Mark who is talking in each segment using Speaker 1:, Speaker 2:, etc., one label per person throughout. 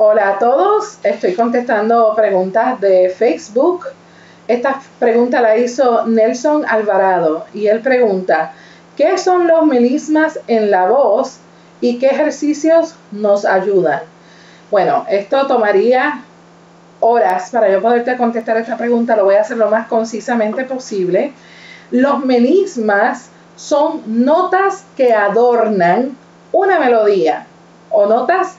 Speaker 1: Hola a todos, estoy contestando preguntas de Facebook. Esta pregunta la hizo Nelson Alvarado y él pregunta: ¿qué son los melismas en la voz y qué ejercicios nos ayudan? Bueno, esto tomaría horas para yo poderte contestar esta pregunta. Lo voy a hacer lo más concisamente posible. Los melismas son notas que adornan una melodía o notas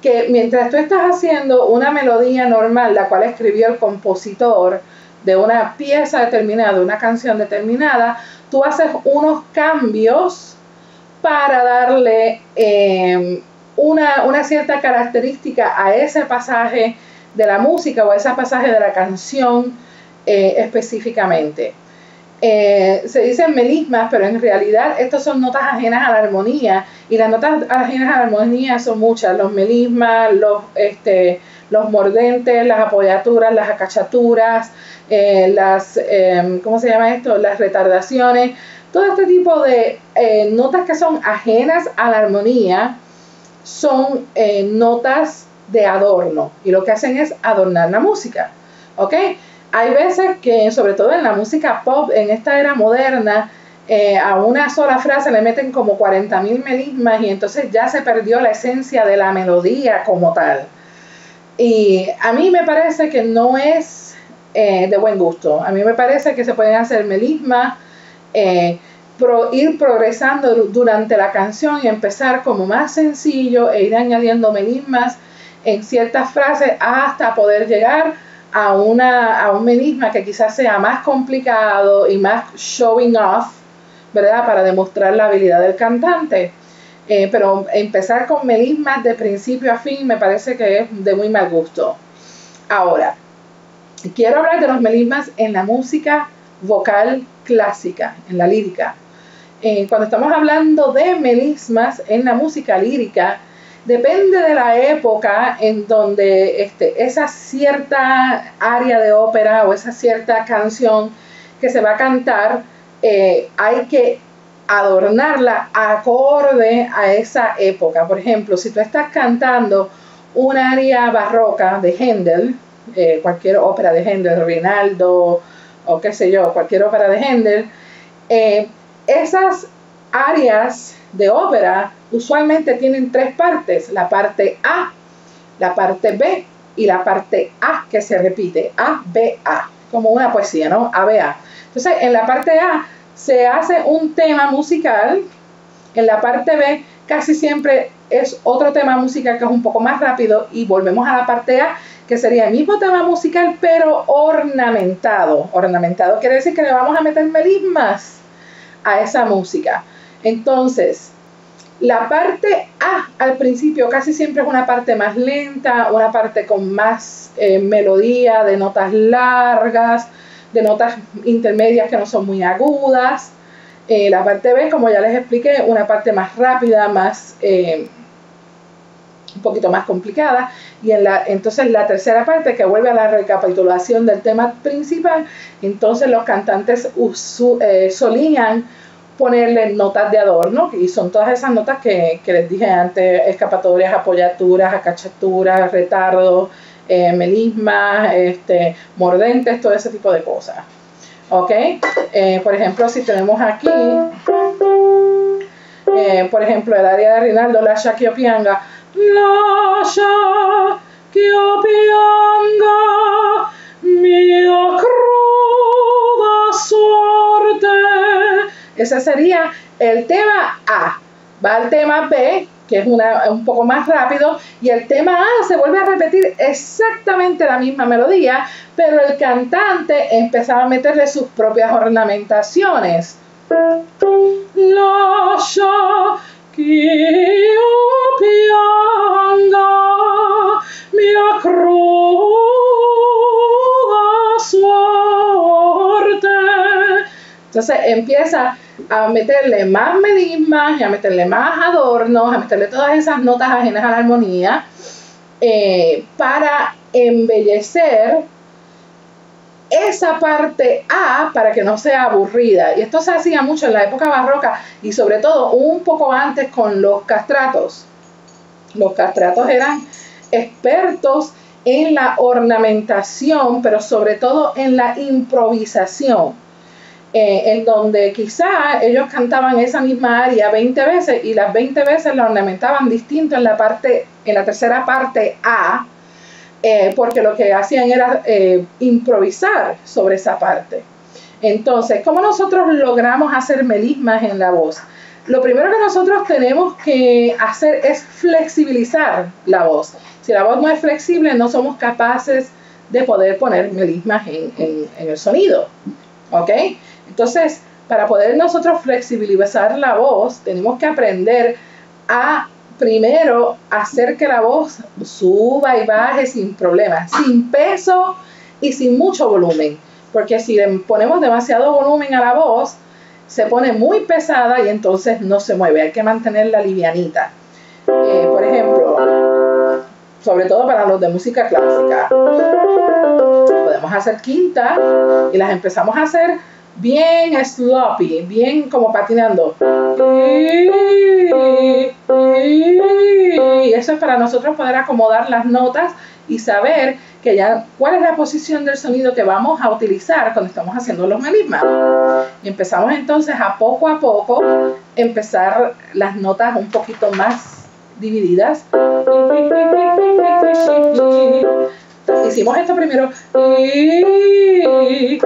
Speaker 1: que mientras tú estás haciendo una melodía normal, la cual escribió el compositor de una pieza determinada, una canción determinada, tú haces unos cambios para darle una cierta característica a ese pasaje de la música o a ese pasaje de la canción específicamente. Se dicen melismas, pero en realidad estos son notas ajenas a la armonía, y las notas ajenas a la armonía son muchas: los melismas, los mordentes, las apoyaturas, las acachaturas, ¿cómo se llama esto? Las retardaciones. Todo este tipo de notas que son ajenas a la armonía son notas de adorno, y lo que hacen es adornar la música, ¿ok? Hay veces que, sobre todo en la música pop, en esta era moderna, a una sola frase le meten como 40.000 melismas y entonces ya se perdió la esencia de la melodía como tal. Y a mí me parece que no es de buen gusto. A mí me parece que se pueden hacer melismas, ir progresando durante la canción y empezar como más sencillo e ir añadiendo melismas en ciertas frases hasta poder llegar a un melisma que quizás sea más complicado y más showing off, ¿verdad? Para demostrar la habilidad del cantante. Pero empezar con melismas de principio a fin me parece que es de muy mal gusto. Ahora, quiero hablar de los melismas en la música vocal clásica, en la lírica. Cuando estamos hablando de melismas en la música lírica, depende de la época en donde esa cierta área de ópera o esa cierta canción que se va a cantar, hay que adornarla acorde a esa época. Por ejemplo, si tú estás cantando un aria barroca de Händel, cualquier ópera de Händel, Rinaldo o qué sé yo, cualquier ópera de Händel, esas áreas de ópera usualmente tienen tres partes: la parte A, la parte B y la parte A, que se repite, A, B, A, como una poesía, ¿no? A, B, A. Entonces, en la parte A se hace un tema musical, en la parte B casi siempre es otro tema musical que es un poco más rápido, y volvemos a la parte A, que sería el mismo tema musical pero ornamentado. Ornamentado quiere decir que le vamos a meter melismas a esa música. Entonces, la parte A al principio casi siempre es una parte más lenta, una parte con más melodía, de notas largas, de notas intermedias que no son muy agudas. La parte B, como ya les expliqué, una parte más rápida, más un poquito más complicada. Y entonces la tercera parte, que vuelve a la recapitulación del tema principal, entonces los cantantes solían ponerle notas de adorno, y son todas esas notas que les dije antes: escapatorias, apoyaturas, acachaturas, retardos, melismas, mordentes, todo ese tipo de cosas. ¿Ok? Por ejemplo, si tenemos aquí, por ejemplo, el área de Rinaldo, la Shakiopianga, la Shakiopianga, mia cruda suerte. Ese sería el tema A. Va al tema B, que es un poco más rápido, y el tema A se vuelve a repetir exactamente la misma melodía, pero el cantante empezaba a meterle sus propias ornamentaciones. La Shakiopianga, mia cruda suerte. Entonces empieza a meterle más melismas y a meterle más adornos, a meterle todas esas notas ajenas a la armonía, para embellecer esa parte A, para que no sea aburrida. Y esto se hacía mucho en la época barroca, y sobre todo un poco antes con los castratos. Los castratos eran expertos en la ornamentación, pero sobre todo en la improvisación, en donde quizá ellos cantaban esa misma aria 20 veces y las 20 veces la ornamentaban distinto en la tercera parte A, porque lo que hacían era improvisar sobre esa parte. Entonces, ¿cómo nosotros logramos hacer melismas en la voz? Lo primero que nosotros tenemos que hacer es flexibilizar la voz. Si la voz no es flexible, no somos capaces de poder poner melismas en el sonido. ¿Ok? Entonces, para poder nosotros flexibilizar la voz, tenemos que aprender a primero hacer que la voz suba y baje sin problemas, sin peso y sin mucho volumen. Porque si le ponemos demasiado volumen a la voz, se pone muy pesada y entonces no se mueve. Hay que mantenerla livianita. Por ejemplo, sobre todo para los de música clásica, podemos hacer quintas y las empezamos a hacer bien sloppy, bien como patinando. Y eso es para nosotros poder acomodar las notas y saber que ya cuál es la posición del sonido que vamos a utilizar cuando estamos haciendo los melismas. Y empezamos entonces a poco empezar las notas un poquito más divididas. Hicimos esto primero. Le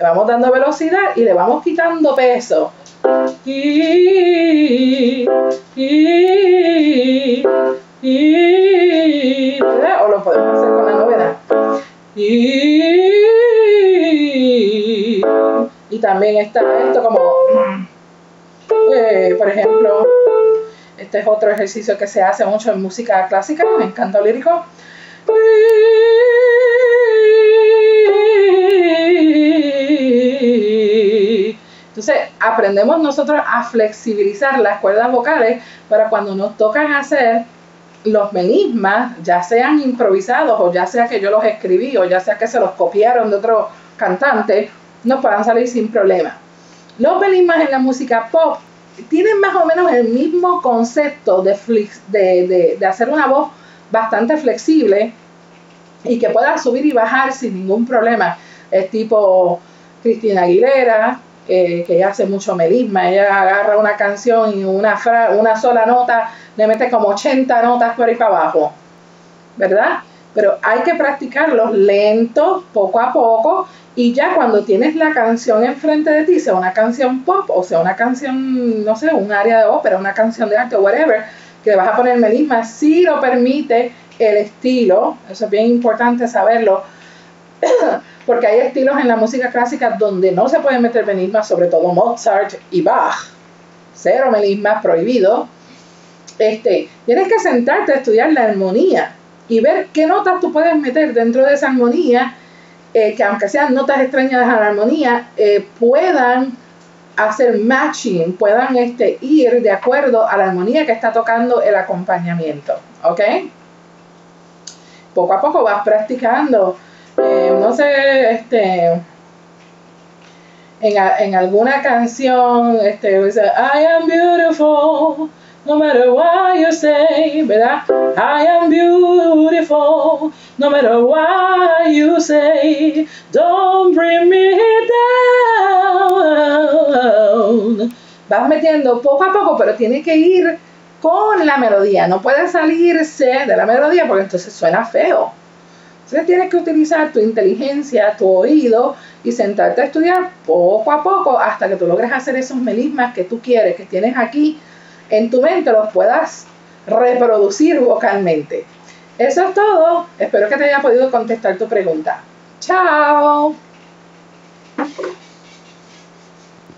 Speaker 1: vamos dando velocidad y le vamos quitando peso. O lo podemos hacer con la novena. Y también está esto como, por ejemplo, este es otro ejercicio que se hace mucho en música clásica, en canto lírico. Entonces aprendemos nosotros a flexibilizar las cuerdas vocales para cuando nos tocan hacer los melismas, ya sean improvisados o ya sea que yo los escribí o ya sea que se los copiaron de otro cantante, nos puedan salir sin problema. Los melismas en la música pop tienen más o menos el mismo concepto de hacer una voz bastante flexible y que pueda subir y bajar sin ningún problema. Es tipo Christina Aguilera, que ella hace mucho melisma. Ella agarra una canción y una sola nota le mete como 80 notas por ahí para abajo, ¿verdad? Pero hay que practicarlos lentos, poco a poco, y ya cuando tienes la canción enfrente de ti, sea una canción pop o sea una canción, no sé, un área de ópera, una canción de arte o whatever, que vas a poner melisma, si lo permite el estilo. Eso es bien importante saberlo, porque hay estilos en la música clásica donde no se pueden meter melismas, sobre todo Mozart y Bach. Cero melismas, prohibido. Tienes que sentarte a estudiar la armonía y ver qué notas tú puedes meter dentro de esa armonía, que aunque sean notas extrañas a la armonía, puedan hacer matching, puedan ir de acuerdo a la armonía que está tocando el acompañamiento, ¿ok? Poco a poco vas practicando, no sé, en alguna canción, dice, I am beautiful, no matter what you say, ¿verdad? I am beautiful, no matter what you say, don't bring me down. Vas metiendo poco a poco, pero tiene que ir con la melodía, no puede salirse de la melodía porque entonces suena feo. Entonces tienes que utilizar tu inteligencia, tu oído y sentarte a estudiar poco a poco hasta que tú logres hacer esos melismas que tú quieres, que tienes aquí en tu mente, los puedas reproducir vocalmente. Eso es todo. Espero que te haya podido contestar tu pregunta. ¡Chao!